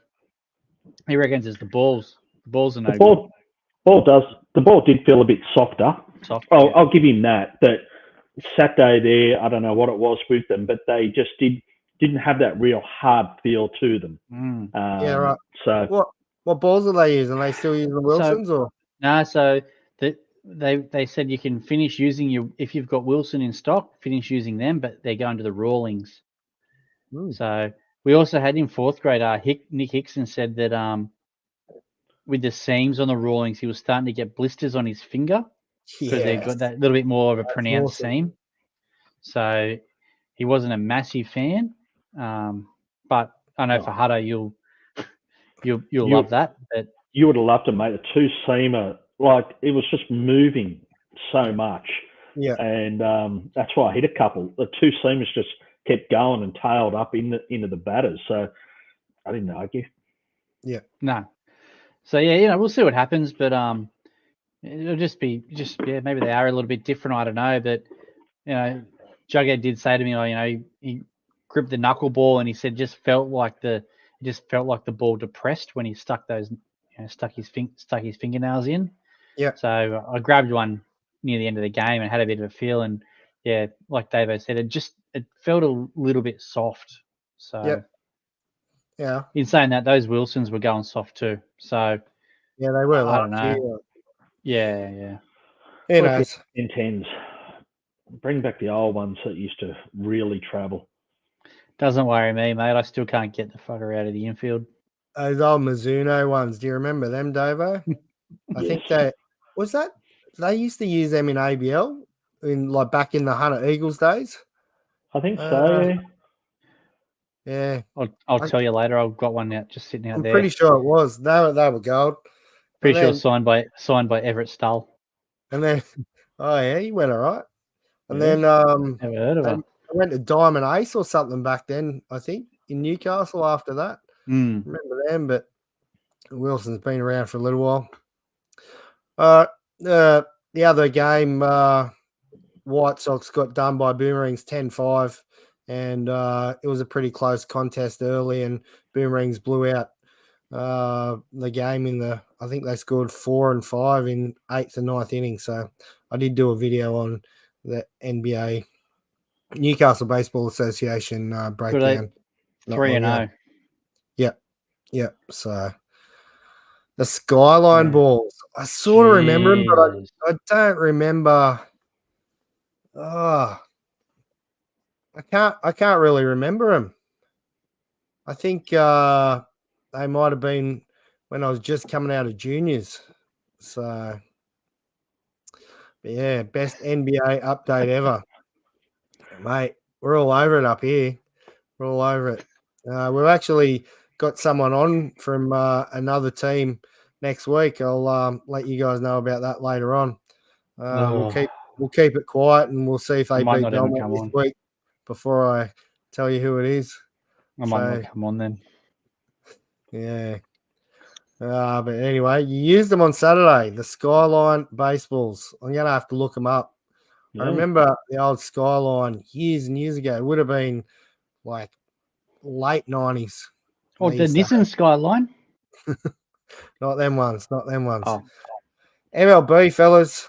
he reckons it's the balls. The balls are no good. The ball did feel a bit softer. I'll give him that. But Saturday there, I don't know what it was with them, but they just didn't have that real hard feel to them. Yeah, right. So what balls are they using? Are they still using the Wilsons or? No, so they said you can finish using if you've got Wilson in stock, finish using them, but they're going to the Rawlings. So we also had in 4th grade, Nick Hickson said that with the seams on the Rawlings, he was starting to get blisters on his finger because they've got that little bit more of a pronounced seam. So he wasn't a massive fan, but I know for Hutto you'll love that. But you would have loved to make a 2-seamer. Like it was just moving so much. Yeah, and that's why I hit a couple. The 2-seamers just kept going and tailed up into the batters. So I didn't argue. Yeah, no. So yeah, we'll see what happens, but it'll maybe they are a little bit different. I don't know, but Jughead did say to me, he gripped the knuckleball and he said it just felt like the ball depressed when he stuck his fingernails in. Yeah. So I grabbed one near the end of the game and had a bit of a feel, and yeah, like Davo said, it felt a little bit soft. So yeah. In saying that, those Wilsons were going soft too. So Yeah, they were. I don't know. Yeah. Who knows? Intends. Bring back the old ones that used to really travel. Doesn't worry me, mate. I still can't get the fucker out of the infield. Those old Mizuno ones. Do you remember them, Davo? I think they used to use them in ABL back in the Hunter Eagles days. I think so. Yeah. I'll tell you later. I've got one out just sitting out I'm there. pretty sure it was. They were gold. Pretty sure signed by Everett Stull. And then, oh yeah, he went all right. And Yeah. then Never heard of I her. went to Diamond Ace or something back then, I think, in Newcastle after that. Mm. Remember them, but Wilson's been around for a little while. The other game, White Sox got done by Boomerangs 10-5, and it was a pretty close contest early, and Boomerangs blew out the game I think they scored 4 and 5 in 8th and 9th inning. So I did do a video on the NBA Newcastle Baseball Association breakdown. 3-0. Yep. So the Skyline Yeah. balls, I sort of remember them, but Jesus. I don't remember. Oh, I can't really remember them. I think they might have been when I was just coming out of juniors. So, yeah, best NBA update ever, mate. We're all over it up here. We're all over it. We've actually got someone on from another team next week. I'll let you guys know about that later on. We'll keep it quiet, and we'll see if I they might beat not even Belmont come this on. week before I tell you who it is. I might not come on then. Yeah. But anyway, you used them on Saturday, the Skyline baseballs. I'm going to have to look them up. Yeah. I remember the old Skyline years and years ago. It would have been like late 90s. Oh, the Nissan Skyline? Not them ones. Oh, MLB, fellas.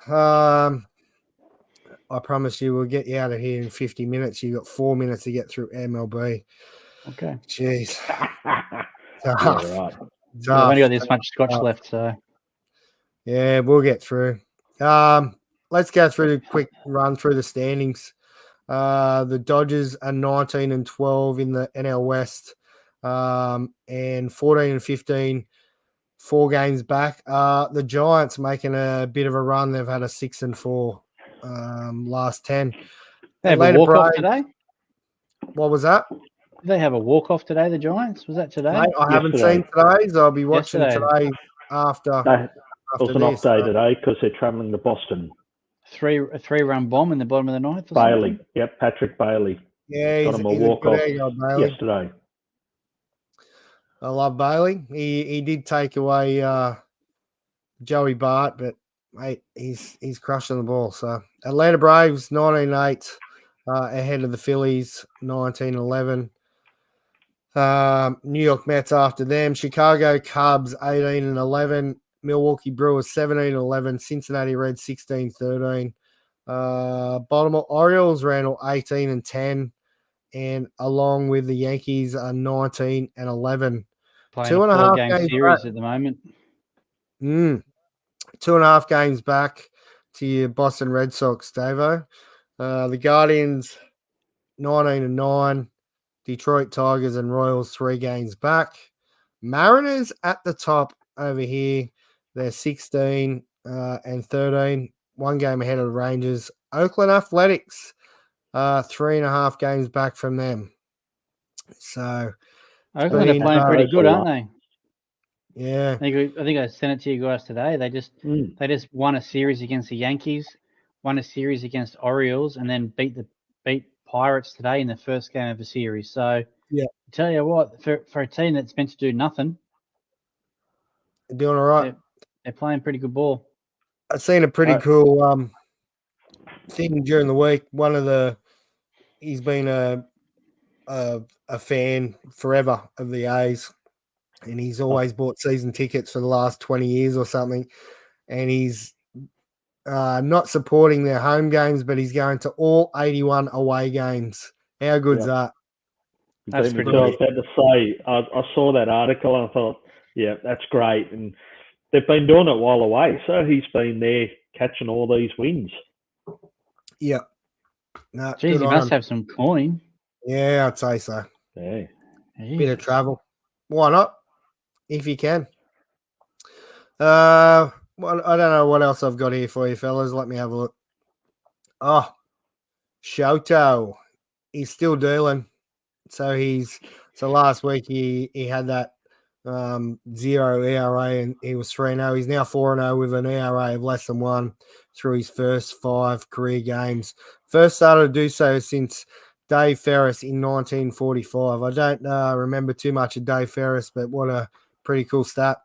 I promise you we'll get you out of here in 50 minutes. You got 4 minutes to get through MLB. okay. Jeez. Yeah, Tough. right. We've only got this much scotch left, so Yeah, we'll get through. Let's go through a quick run through the standings. The Dodgers are 19 and 12 in the NL West, and 14 and 15, 4 games back. The Giants making a bit of a run. They've had a 6 and 4 last 10. they have a Atlanta walk-off Braves- today? What was that? Did they have a walk-off today, the Giants? Was that today? Mate, I haven't Yesterday. seen today's. I'll be watching Yesterday. today after It was an off day today because they're travelling to Boston. A three-run bomb in the bottom of the ninth. Or Bailey. something? Yep, Patrick Bailey. Yeah, Got him a he's walk-off good egg, old Bailey. yesterday. I love Bailey. He did take away Joey Bart, but mate, he's crushing the ball. So Atlanta Braves 19-8 ahead of the Phillies 19-11. New York Mets after them. Chicago Cubs 18-11. Milwaukee Brewers 17-11. Cincinnati Reds 16-13. Baltimore Orioles ran 18-10, and along with the Yankees are 19-11. Playing 2.5 a 4-game games series back. at the moment. 2.5 games back to your Boston Red Sox, Davo. The Guardians 19-9. Detroit Tigers and Royals 3 games back. Mariners at the top over here. They're 16 and 13. 1 game ahead of the Rangers. Oakland Athletics 3.5 games back from them. So Oakland are playing pretty good, aren't they? yeah. I think I sent it to you guys today. They just won a series against the Yankees, won a series against Orioles, and then beat Pirates today in the first game of the series. So yeah, I tell you what, for a team that's meant to do nothing, they're doing all right. They're playing pretty good ball. I've seen a pretty cool thing during the week. He's been a fan forever of the A's, and he's always bought season tickets for the last 20 years or something. And he's not supporting their home games, but he's going to all 81 away games. How good's that? That's pretty I was good. about to say, I saw that article and I thought, yeah, that's great. And they've been doing it while away, so he's been there catching all these wins. Yeah. No, Jeez, he must have some coin. Yeah, I'd say so. Yeah. Bit of travel. Why not? If you can. Well, I don't know what else I've got here for you, fellas. Let me have a look. Oh, Shoto. He's still dealing. So last week he had that 0 ERA, and he was 3-0. He's now 4-0 with an ERA of less than 1 through his first 5 career games. First started to do so since Dave Ferris in 1945. I don't remember too much of Dave Ferris, but what a pretty cool stat.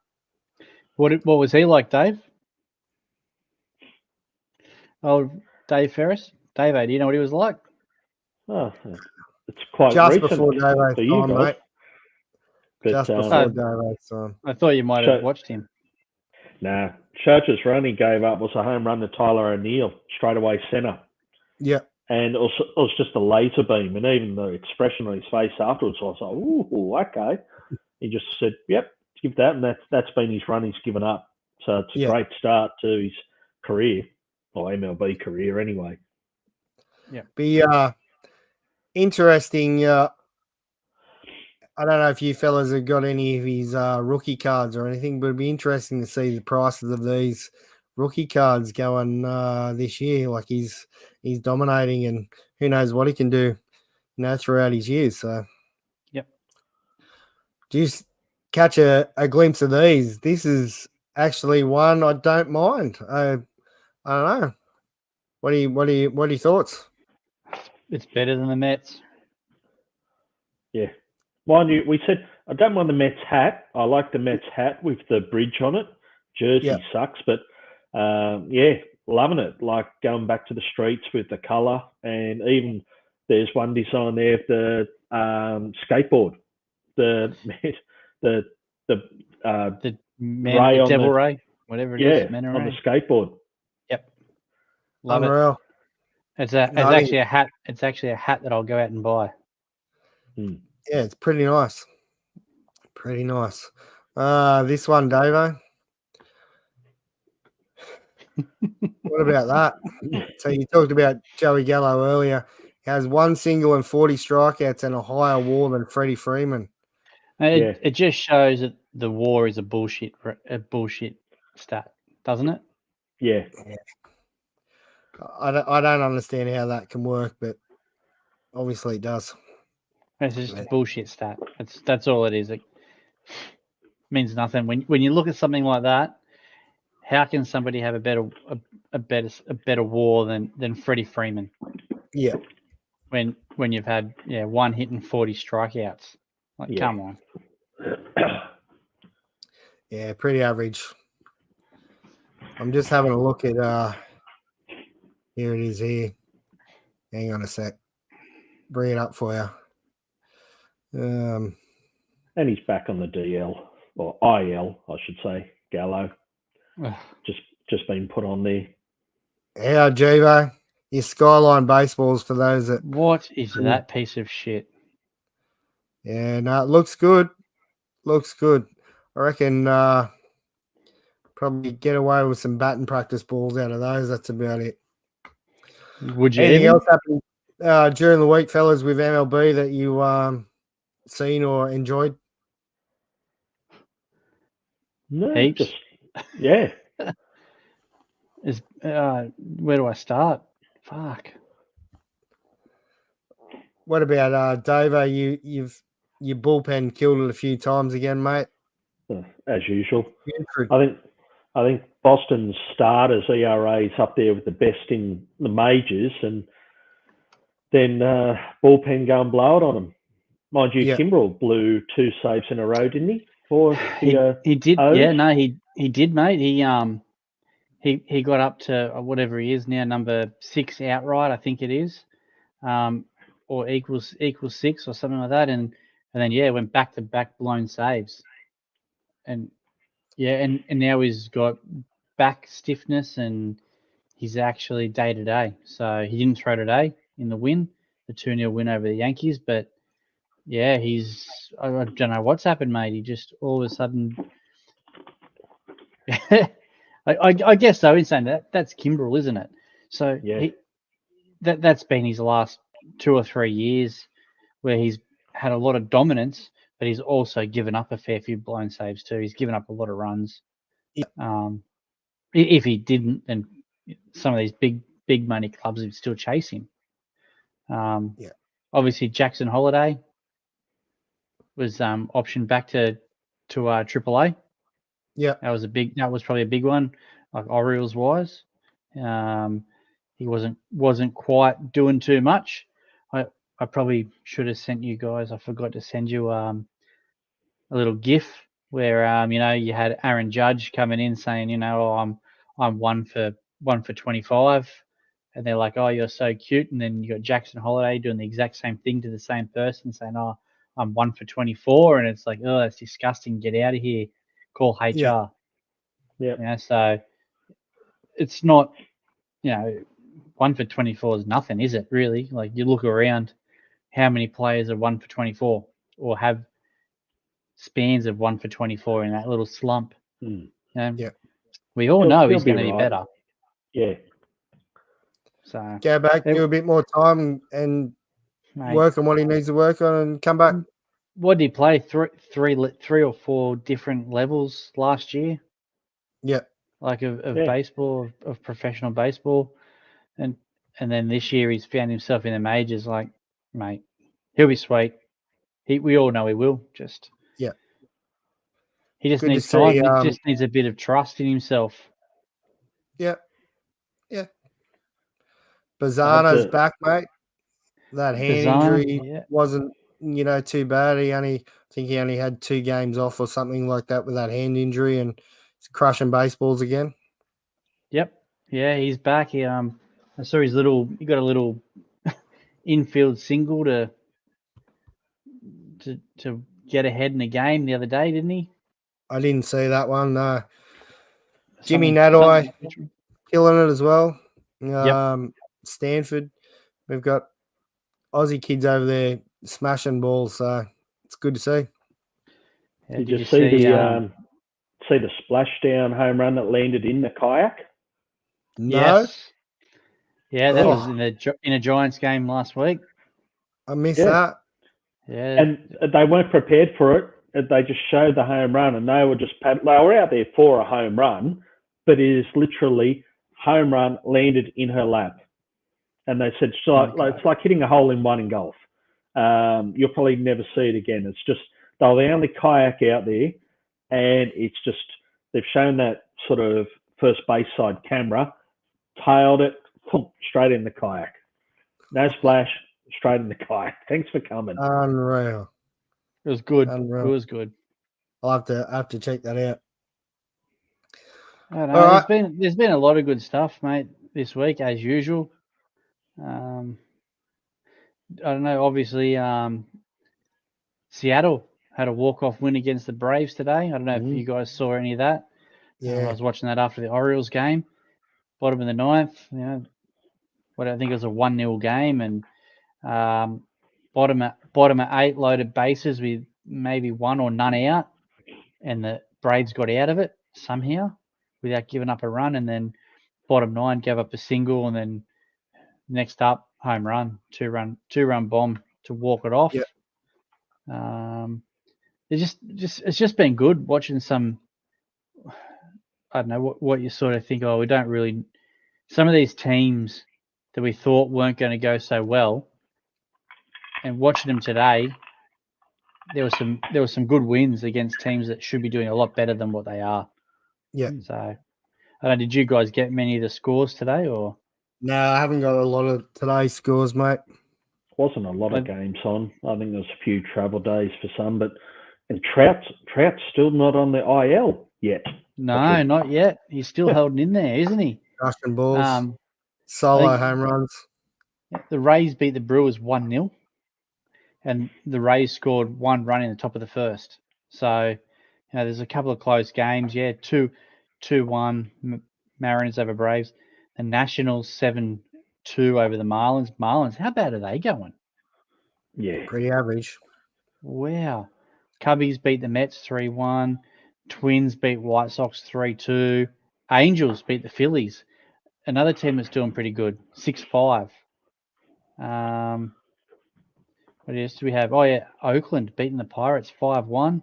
What was he like, Dave? Oh, Dave Ferris? Dave, do you know what he was like? Oh, it's quite Just recent before Dave's for you time, guys. mate. But, Just before Dave's time. I thought you might have watched him. Nah, Church's run he gave up was a home run to Tyler O'Neill, straight away centre. Yeah. And it was just a laser beam, and even the expression on his face afterwards, I was like, ooh, okay. He just said, yep, give that, and that's been his run he's given up. So it's a great start to his career, or MLB career anyway. Yeah. Be interesting. I don't know if you fellas have got any of his rookie cards or anything, but it'd be interesting to see the prices of these rookie cards going this year. Like he's dominating, and who knows what he can do, throughout his years. So, yep. Just catch a glimpse of these. This is actually one I don't mind. I don't know. What are your thoughts? It's better than the Mets. Yeah. Mind you, we said I don't mind the Mets hat. I like the Mets hat with the bridge on it. Jersey sucks, but loving it. Like going back to the streets with the colour, and even there's one design there of the skateboard, the Devil Ray, whatever it is, on the skateboard. Yep, love Unreal. It's actually a hat. It's actually a hat that I'll go out and buy. Yeah, it's pretty nice. Pretty nice. This one, Davo. What about that? So you talked about Joey Gallo earlier. He has 1 single and 40 strikeouts and a higher WAR than Freddie Freeman. It just shows that the WAR is a bullshit stat, doesn't it? Yeah. I don't understand how that can work, but obviously it does. It's just a bullshit stat. That's all it is. It means nothing. When you look at something like that, how can somebody have a better WAR than Freddie Freeman? Yeah. When you've had 1 hit and 40 strikeouts, come on. Yeah, pretty average. I'm just having a look at here it is here. Hang on a sec. Bring it up for you. And he's back on the DL or IL, I should say. Gallo. just been put on there. Yeah, Jevo. Your Skyline baseballs for those that. What is that piece of shit? Yeah, no, it looks good. Looks good. I reckon probably get away with some batting practice balls out of those. That's about it. Would you? Anything else happen during the week, fellas, with MLB that you seen or enjoyed? No, heaps. Where do I start? Fuck. What about Davo? Your bullpen killed it a few times again, mate. As usual. I think Boston's starters ERA is up there with the best in the majors, and then bullpen go and blow it on them. Mind you, Kimbrel blew 2 saves in a row, didn't he? He did. O's? Yeah, no, he did, mate. He got up to whatever he is now, number 6 outright, I think it is, or equals 6 or something like that, and then went back to back blown saves, and now he's got back stiffness and he's actually day to day. So he didn't throw today in the 2-0 win over the Yankees, but yeah, I don't know what's happened, mate. He just all of a sudden. I guess so. In saying that's Kimbrel, isn't it? So that's been his last 2 or 3 years, where he's had a lot of dominance, but he's also given up a fair few blown saves too. He's given up a lot of runs. If he didn't, then some of these big money clubs would still chase him. Obviously Jackson Holiday was optioned back to to Triple A. Yeah. That was probably a big one, like Orioles wise. He wasn't quite doing too much. I probably should have sent you guys. I forgot to send you a little GIF where you had Aaron Judge coming in saying, I'm 1 for 25, and they're like, oh, you're so cute, and then you got Jackson Holiday doing the exact same thing to the same person saying, oh, I'm 1 for 24, and it's like, oh, that's disgusting. Get out of here. Call HR. Yeah. So it's not, 1 for 24 is nothing, is it really? Like you look around, how many players are 1 for 24 or have spans of 1 for 24 in that little slump? Yeah. We all know he's going to be better. Yeah. So Go back, do a bit more time and work on what he needs to work on and come back. What did he play? Three or four different levels last year? Yeah. Like of baseball, of professional baseball. And then this year he's found himself in the majors. Like, mate, he'll be sweet. We all know he will. He just needs time. He just needs a bit of trust in himself. Yeah. Yeah. Bazana's back, mate. That hand injury wasn't, too bad. I think he only had 2 games off or something like that with that hand injury, and he's crushing baseballs again. Yep. Yeah, he's back. I saw he got a little infield single to get ahead in the game the other day, didn't he? I didn't see that one. No. Jimmy Nadoy killing it as well. Stanford. We've got Aussie kids over there smashing balls, so it's good to see. Yeah, did you see the splashdown home run that landed in the kayak? No. Yes. Yeah, that was in a Giants game last week. I missed that. Yeah. And they weren't prepared for it. They just showed the home run, and they were out there for a home run, but it is literally home run landed in her lap. And they said, it's like hitting a hole in one in golf. You'll probably never see it again. It's just, they were the only kayak out there, and it's just, they've shown that sort of first base side camera, tailed it, straight in the kayak. No splash, straight in the kayak. Thanks for coming. Unreal. It was good. Unreal. It was good. I'll have to check that out. I don't know. There's been a lot of good stuff, mate, this week as usual. I don't know. Obviously, Seattle had a walk-off win against the Braves today. I don't know if you guys saw any of that. Yeah. I was watching that after the Orioles game. Bottom of the ninth. I think it was a 1-0 game, and bottom at 8 loaded bases with maybe one or none out, and the Braves got out of it somehow without giving up a run, and then bottom 9 gave up a single, and then next up home run, two-run bomb to walk it off. Yep. It's just been good watching some. I don't know what you sort of think. We don't really. Some of these teams that we thought weren't going to go so well, and watching them today, there was some good wins against teams that should be doing a lot better than what they are. Yeah. So, I don't know, did you guys get many of the scores today, or? No, I haven't got a lot of today's scores, mate. Wasn't a lot of games on. I think there's a few travel days for some, and Trout's still not on the IL yet. No, not yet. He's still holding in there, isn't he? Crushing balls, solo home runs. The Rays beat the Brewers 1-0, and the Rays scored 1 run in the top of the first. So, there's a couple of close games. Yeah, 2-1 Mariners over Braves. The Nationals 7-2 over the Marlins. Marlins, how bad are they going? Yeah. Pretty average. Wow. Cubbies beat the Mets 3-1. Twins beat White Sox 3-2. Angels beat the Phillies. Another team that's doing pretty good, 6-5. What else do we have? Oh, yeah, Oakland beating the Pirates 5-1.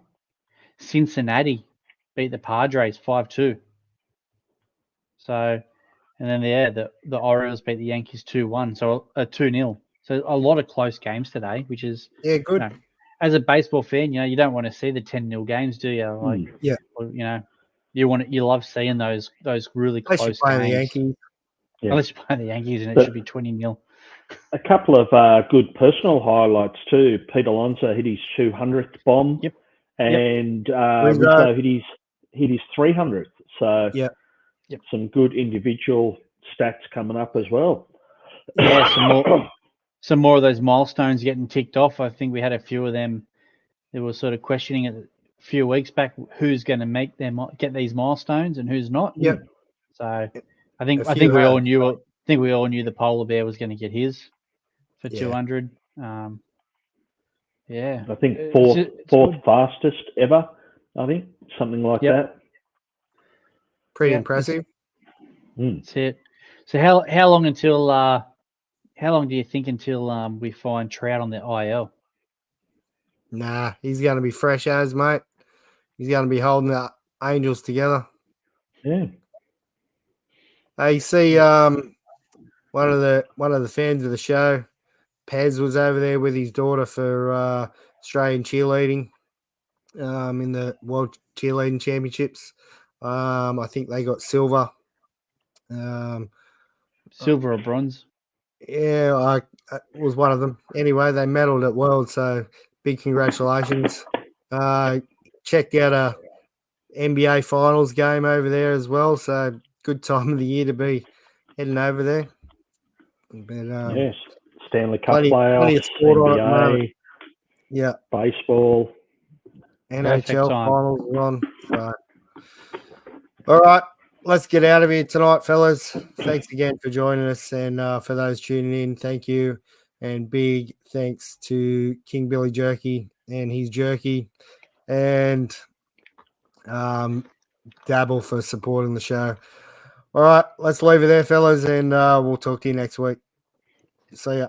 Cincinnati beat the Padres 5-2. So, and then the Orioles beat the Yankees 2-1, so 2-0. So a lot of close games today, which is good. as a baseball fan, you don't want to see the 10-0 games, do you? Like, Yeah. you love seeing those really They should close play the games. Yankees. Yeah. Unless you play the Yankees and it But- should be 20-0. A couple of good personal highlights too. Pete Alonso hit his 200th bomb, Yep. and Rizzo Rizzo hit his 300th. So Yep. some good individual stats coming up as well. Yeah, some more of those milestones getting ticked off. I think we had a few of them. There was sort of questioning it a few weeks back who's going to get these milestones and who's not. Yep. So I think A few we all have. knew it. I think we all knew the polar bear was going to get his for Yeah. 200. Yeah. I think It's fourth good. fastest ever. I think something like Yep. that. Pretty Yeah, impressive. That's it. So how long do you think until we find Trout on the IL? Nah, he's going to be fresh as, mate. He's going to be holding the Angels together. Yeah. Hey, see, one of the fans of the show, Pez, was over there with his daughter for Australian cheerleading in the World Cheerleading Championships. I think they got silver. Silver or bronze? Yeah, I was one of them. Anyway, they medalled at World, so big congratulations. Checked out a NBA Finals game over there as well, so good time of the year to be heading over there. But Yes. Stanley Cup plenty playoffs, of sport on at the moment. NBA, Yeah, baseball. NHL time. Finals are on. So, all right, let's get out of here tonight, fellas. Thanks again for joining us, and for those tuning in, thank you, and big thanks to King Billy Jerky and his jerky, and Dabble for supporting the show. All right, let's leave it there, fellas, and we'll talk to you next week. See ya.